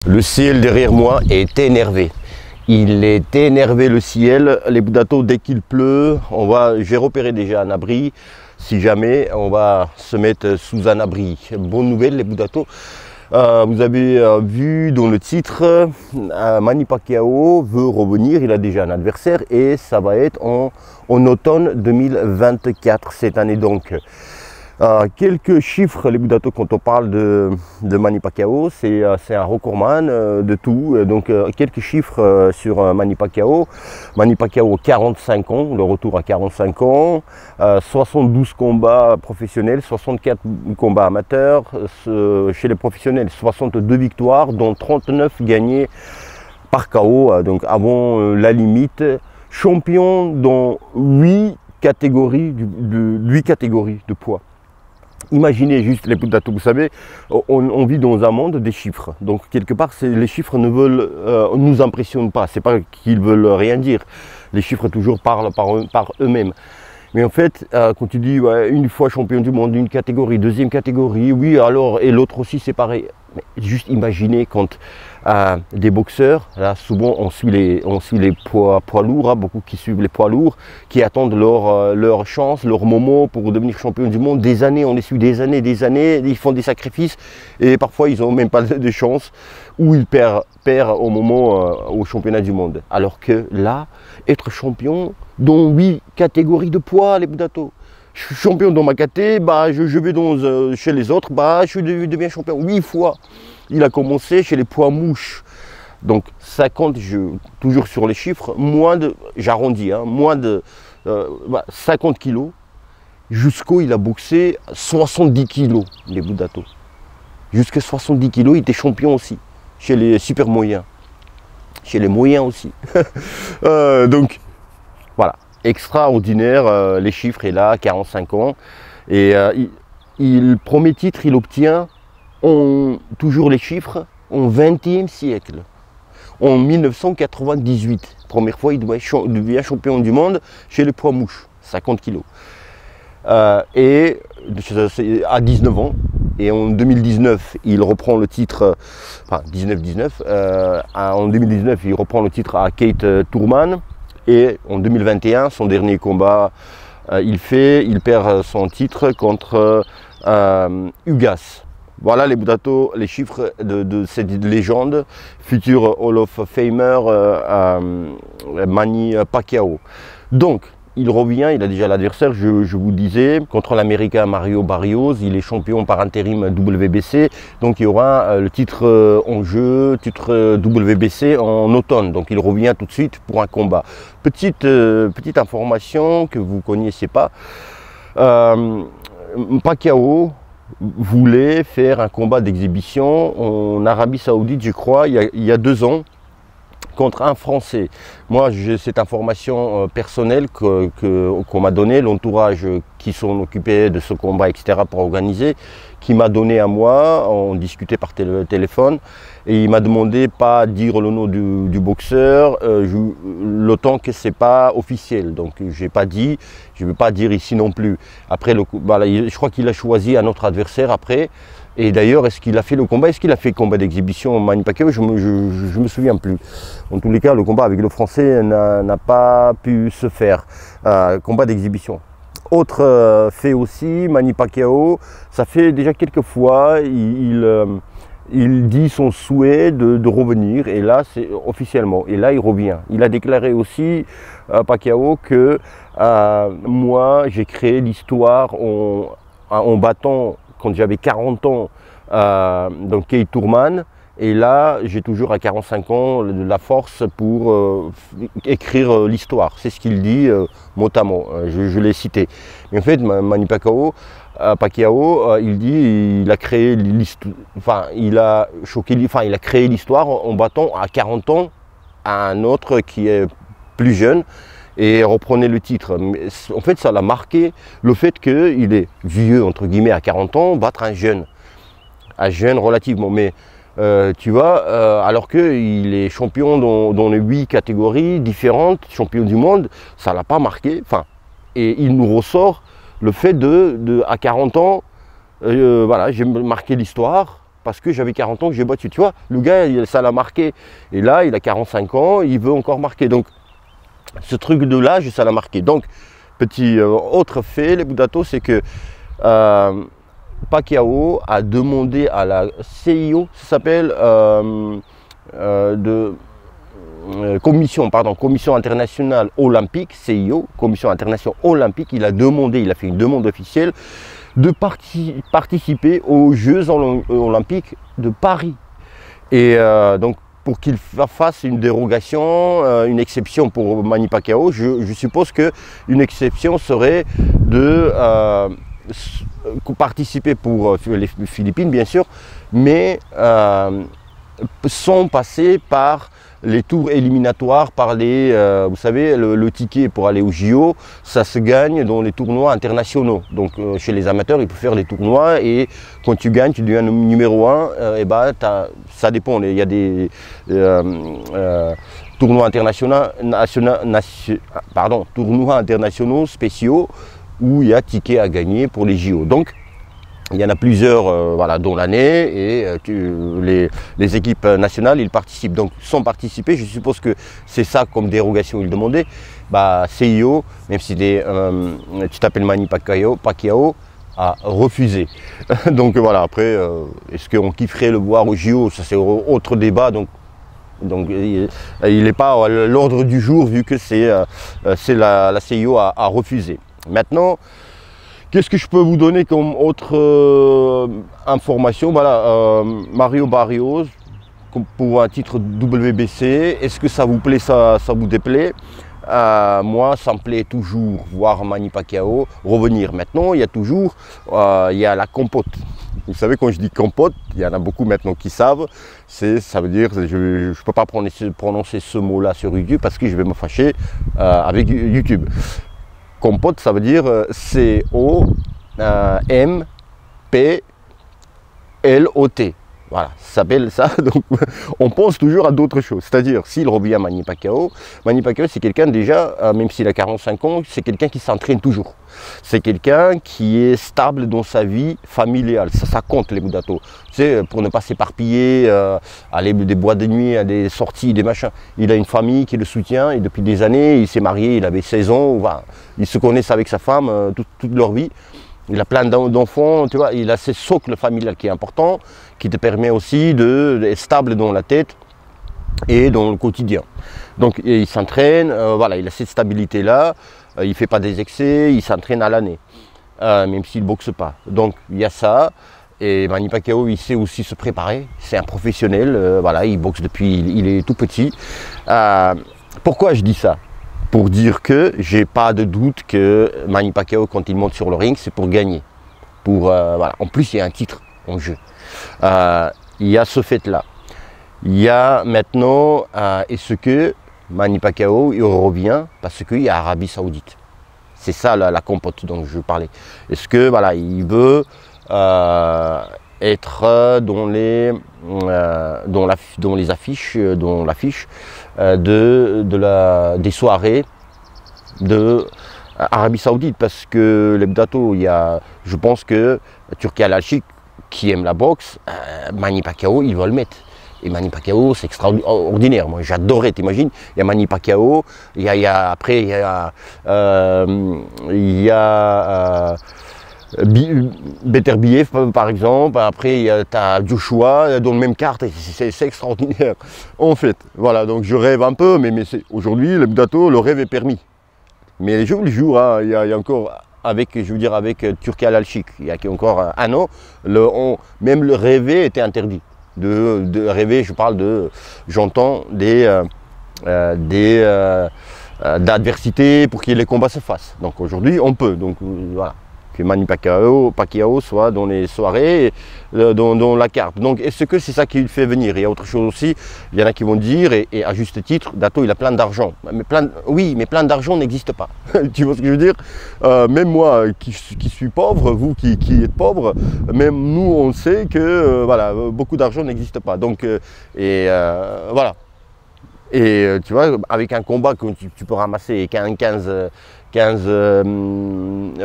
Le ciel derrière moi est énervé. Il est énervé le ciel. Les Boudatos, dès qu'il pleut, j'ai repéré déjà un abri. Si jamais, on va se mettre sous un abri. Bonne nouvelle les Boudatos. Vous avez vu dans le titre, Manny Pacquiao veut revenir, il a déjà un adversaire et ça va être en automne 2024 cette année donc. Quelques chiffres, les Boudatos, quand on parle de Manny Pacquiao, c'est un recordman de tout. Donc quelques chiffres sur Manny Pacquiao. Manny Pacquiao 45 ans, le retour à 45 ans, 72 combats professionnels, 64 combats amateurs. Chez les professionnels, 62 victoires, dont 39 gagnées par KO, donc avant la limite. Champion dans 8 catégories de poids. Imaginez juste les Boudatos, vous savez, on vit dans un monde des chiffres. Donc quelque part, les chiffres ne nous impressionnent pas. C'est pas qu'ils veulent rien dire. Les chiffres toujours parlent par eux-mêmes. Mais en fait, quand tu dis ouais, une fois champion du monde, une catégorie, deuxième catégorie, oui alors, et l'autre aussi c'est pareil. Mais juste imaginez quand des boxeurs, là souvent on suit les poids lourds, hein, beaucoup qui suivent les poids lourds, qui attendent leur chance, leur moment pour devenir champion du monde. Des années, on les suit des années, ils font des sacrifices et parfois ils n'ont même pas de chance ou ils perdent au moment au championnat du monde. Alors que là, être champion dans 8 catégories de poids, les Boudatos. Je suis champion dans ma caté, bah, je vais chez les autres, bah, je deviens champion 8 fois. Il a commencé chez les poids mouches. Donc ça compte, toujours sur les chiffres, j'arrondis, hein, moins de 50 kilos, jusqu'au il a boxé 70 kilos, les Boudatos. Jusqu'à 70 kilos, il était champion aussi, chez les super moyens. Chez les moyens aussi. Donc voilà. Extraordinaire, les chiffres est là, 45 ans. Et premier titre, il obtient, toujours les chiffres, au XXe siècle. En 1998, première fois, il devient champion du monde chez les poids mouches, 50 kilos. Et à 19 ans. Et en 2019, il reprend le titre, enfin en 2019, il reprend le titre à Kate Thurman. Et en 2021, son dernier combat, il perd son titre contre Ugas. Voilà les Boudatos, les chiffres de cette légende, futur Hall of Famer Manny Pacquiao. Donc, il revient, il a déjà l'adversaire, je vous disais, contre l'Américain Mario Barrios, il est champion par intérim WBC, donc il y aura le titre en jeu, titre WBC en automne, donc il revient tout de suite pour un combat. Petite information que vous ne connaissiez pas, Pacquiao voulait faire un combat d'exhibition en Arabie Saoudite, je crois, il y a 2 ans, contre un Français. Moi, j'ai cette information personnelle qu'on m'a donnée, l'entourage qui sont occupés de ce combat, etc., pour organiser, qui m'a donné à moi, on discutait par téléphone, et il m'a demandé pas dire le nom du boxeur, l'autant que c'est pas officiel. Donc, j'ai pas dit, je ne vais pas dire ici non plus. Après, je crois qu'il a choisi un autre adversaire après. Et d'ailleurs, est-ce qu'il a fait le combat? Est-ce qu'il a fait le combat d'exhibition Manny Pacquiao? Je me souviens plus. En tous les cas, le combat avec le Français n'a pas pu se faire. Combat d'exhibition. Autre fait aussi, Manny Pacquiao, ça fait déjà quelques fois, il dit son souhait de revenir. Et là, c'est officiellement. Et là, il revient. Il a déclaré aussi, Pacquiao, que moi, j'ai créé l'histoire en battant, quand j'avais 40 ans, donc Kate Thurman, et là j'ai toujours à 45 ans la force pour écrire l'histoire. C'est ce qu'il dit mot à mot, je l'ai cité. Mais en fait, Manny Pacquiao, il dit il a créé l'histoire, il a créé l'histoire en battant à 40 ans un autre qui est plus jeune. Et reprenait le titre. Mais en fait, ça l'a marqué le fait qu'il est vieux, entre guillemets, à 40 ans, battre un jeune relativement. Mais tu vois, alors qu'il est champion dans les 8 catégories différentes, champion du monde, ça ne l'a pas marqué. Et il nous ressort le fait à 40 ans, voilà, j'ai marqué l'histoire. parce que j'avais 40 ans que j'ai battu. Tu vois, le gars, ça l'a marqué. Et là, il a 45 ans, il veut encore marquer. Donc, ce truc de l'âge, ça l'a marqué. Donc, petit autre fait, les Budato, c'est que Pacquiao a demandé à la CIO, ça s'appelle Commission internationale olympique, CIO, Commission internationale olympique, il a fait une demande officielle de participer aux Jeux olympiques de Paris. Et donc, pour qu'il fasse une dérogation, une exception pour Manny Pacquiao, je suppose qu'une exception serait de participer pour les Philippines, bien sûr, mais sans passer par les tours éliminatoires, par les, vous savez, le ticket pour aller au JO, ça se gagne dans les tournois internationaux. Donc chez les amateurs, il peut faire les tournois et quand tu gagnes, tu deviens numéro 1, et bah, ça dépend, il y a des tournois internationaux spéciaux où il y a ticket à gagner pour les JO. Donc, il y en a plusieurs voilà, dans l'année et les équipes nationales, ils participent. Donc sans participer, je suppose que c'est ça comme dérogation ils demandaient. Bah, CIO, même si tu t'appelles Manny Pacquiao, a refusé. Donc voilà, après, est-ce qu'on kifferait le voir au JO? Ça c'est autre débat. Donc il n'est pas à l'ordre du jour vu que la CIO a refusé. Maintenant, qu'est-ce que je peux vous donner comme autre information? Voilà, Mario Barrios, pour un titre WBC, est-ce que ça vous plaît, ça vous déplaît? Moi, ça me plaît toujours voir Manny Pacquiao revenir. Maintenant, il y a toujours il y a la compote. Vous savez, quand je dis compote, il y en a beaucoup maintenant qui savent. Ça veut dire, je ne peux pas prononcer ce mot-là sur YouTube parce que je vais me fâcher avec YouTube. Compote, ça veut dire C-O-M-P-L-O-T. Voilà, ça s'appelle ça. Donc, on pense toujours à d'autres choses. C'est-à-dire, s'il revient à Manny Pacquiao, c'est quelqu'un déjà, même s'il a 45 ans, c'est quelqu'un qui s'entraîne toujours. C'est quelqu'un qui est stable dans sa vie familiale. Ça compte, les Budato. Tu sais, pour ne pas s'éparpiller, aller des boîtes de nuit, à des sorties, des machins. Il a une famille qui le soutient et depuis des années, il s'est marié, il avait 16 ans. Voilà. Ils se connaissent avec sa femme toute leur vie. Il a plein d'enfants, tu vois, il a ce socle familial qui est important, qui te permet aussi d'être stable dans la tête et dans le quotidien. Donc il s'entraîne, voilà, il a cette stabilité-là, il ne fait pas des excès, il s'entraîne à l'année, même s'il ne boxe pas. Donc il y a ça, et Manny Pacquiao, il sait aussi se préparer, c'est un professionnel, voilà, il boxe depuis, il est tout petit. Pourquoi je dis ça? Pour dire que j'ai pas de doute que Manny Pacquiao, quand il monte sur le ring, c'est pour gagner. Voilà. En plus, il y a un titre en jeu. Il y a ce fait-là. Il y a maintenant, est-ce que Manny Pacquiao il revient parce qu'il y a Arabie Saoudite? C'est ça la compote dont je parlais. Est-ce que voilà, il veut être dans les affiches, dans l'affiche des soirées de Arabie Saoudite, parce que les Budato, je pense que Turki Al-Alchik qui aime la boxe, Manny Pacquiao, il va le mettre. Et Manny Pacquiao, c'est extraordinaire. Moi, j'adorais, t'imagines. Il y a Manny Pacquiao, après, il y a Beterbiev, par exemple. Après, tu as Joshua dans la même carte. C'est extraordinaire. En fait, voilà. Donc, je rêve un peu, mais aujourd'hui, le Budato, le rêve est permis. Mais je vous le jure, hein, il y a encore, avec Turki Al-Alchik, il y a encore un an, même le rêver était interdit. De rêver, j'entends d'adversité pour que les combats se fassent. Donc aujourd'hui, on peut. Donc voilà, que Manny Pacquiao soit dans les soirées, dans la carte. Donc est-ce que c'est ça qui le fait venir? Il y a autre chose aussi, il y en a qui vont dire, et à juste titre, Dato il a plein d'argent. Oui, mais plein d'argent n'existe pas. Tu vois ce que je veux dire? Même moi qui suis pauvre, vous qui êtes pauvre, même nous on sait que voilà, beaucoup d'argent n'existe pas. Donc, voilà. Et tu vois, avec un combat que tu peux ramasser 15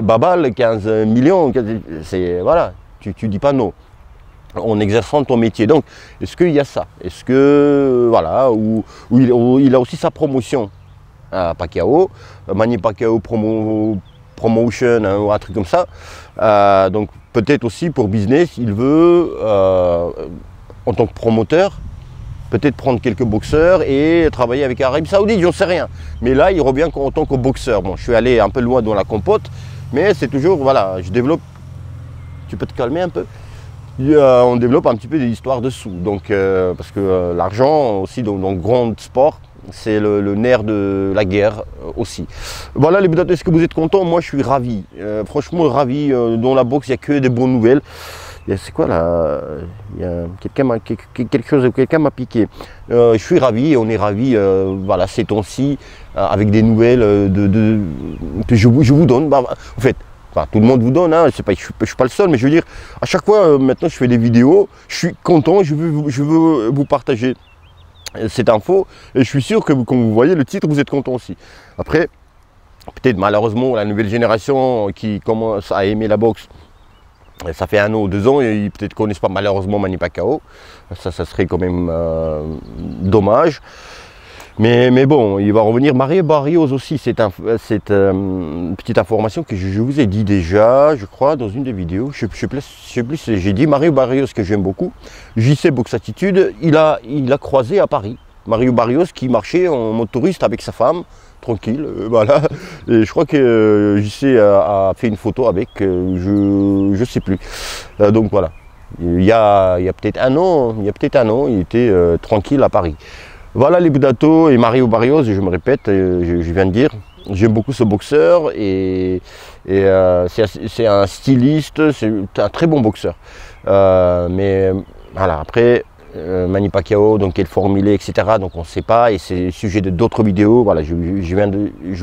babales, 15 millions, voilà, tu dis pas non. en exerçant ton métier. Donc, est-ce qu'il y a ça? Est-ce que, voilà, où il a aussi sa promotion à Pacquiao, Manny Pacquiao Promotion, hein, ou un truc comme ça. Donc, peut-être aussi pour business, il veut, en tant que promoteur, peut-être prendre quelques boxeurs et travailler avec l'Arabie Saoudite, j'en sais rien. Mais là, il revient en tant que boxeur. Bon, je suis allé un peu loin dans la compote, mais c'est toujours, voilà, je développe. Tu peux te calmer un peu? On développe un petit peu des histoires de sous. Donc, parce que l'argent aussi, dans le grand sport, c'est le nerf de la guerre aussi. Voilà les buts, est-ce que vous êtes contents? Moi, je suis ravi. Franchement, ravi. Dans la boxe, il n'y a que des bonnes nouvelles. C'est quoi là? Quelqu'un m'a piqué. Je suis ravi, on est ravi, voilà, ces temps-ci, avec des nouvelles que je vous donne. Bah, en fait, enfin, tout le monde vous donne, hein, je ne suis pas le seul, mais je veux dire, à chaque fois, maintenant je fais des vidéos, je suis content, je veux vous partager cette info, et je suis sûr que quand vous voyez le titre, vous êtes content aussi. Après, peut-être malheureusement, la nouvelle génération qui commence à aimer la boxe, ça fait 1 an ou 2 ans, et ils peut-être connaissent pas malheureusement Manny Pacquiao. Ça serait quand même dommage. Mais bon, il va revenir. Mario Barrios aussi, c'est une petite information que je vous ai dit déjà, je crois, dans une des vidéos. Je sais plus, j'ai dit Mario Barrios que j'aime beaucoup. JC Box Attitude, il a croisé à Paris. Mario Barrios qui marchait en mode touriste avec sa femme, tranquille, voilà. Et je crois que JC a fait une photo avec, je sais plus. Donc voilà, il y a peut-être un an, il était tranquille à Paris. Voilà les Budato et Mario Barrios, je me répète, je viens de dire, j'aime beaucoup ce boxeur et c'est un styliste, c'est un très bon boxeur. Mais voilà, après, Manny Pacquiao, donc quel formulé, etc. Donc on ne sait pas, et c'est le sujet de d'autres vidéos. Voilà, je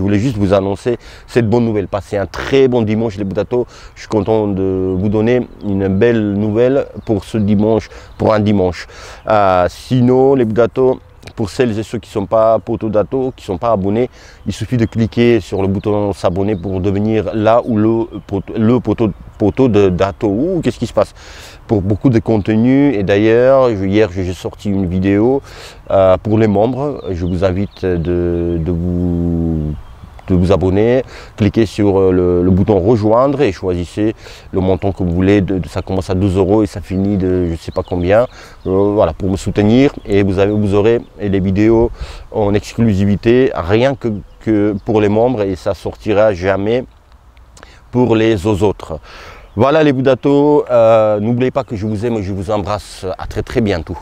voulais juste vous annoncer cette bonne nouvelle. Passez un très bon dimanche les Budato. Je suis content de vous donner une belle nouvelle pour ce dimanche, pour un dimanche. Sinon les Budato, pour celles et ceux qui ne sont pas poteaux d'Ato, qui ne sont pas abonnés, il suffit de cliquer sur le bouton s'abonner pour devenir là où le poteau d'Ato. Qu'est-ce qui se passe? Pour beaucoup de contenu, et d'ailleurs, hier j'ai sorti une vidéo pour les membres. Je vous invite de vous abonner, cliquez sur le bouton rejoindre et choisissez le montant que vous voulez. Ça commence à 12 € et ça finit de je ne sais pas combien. Voilà, pour me soutenir, et vous aurez les vidéos en exclusivité, rien que pour les membres, et ça sortira jamais pour les autres. Voilà les Budato, n'oubliez pas que je vous aime et je vous embrasse. À très bientôt.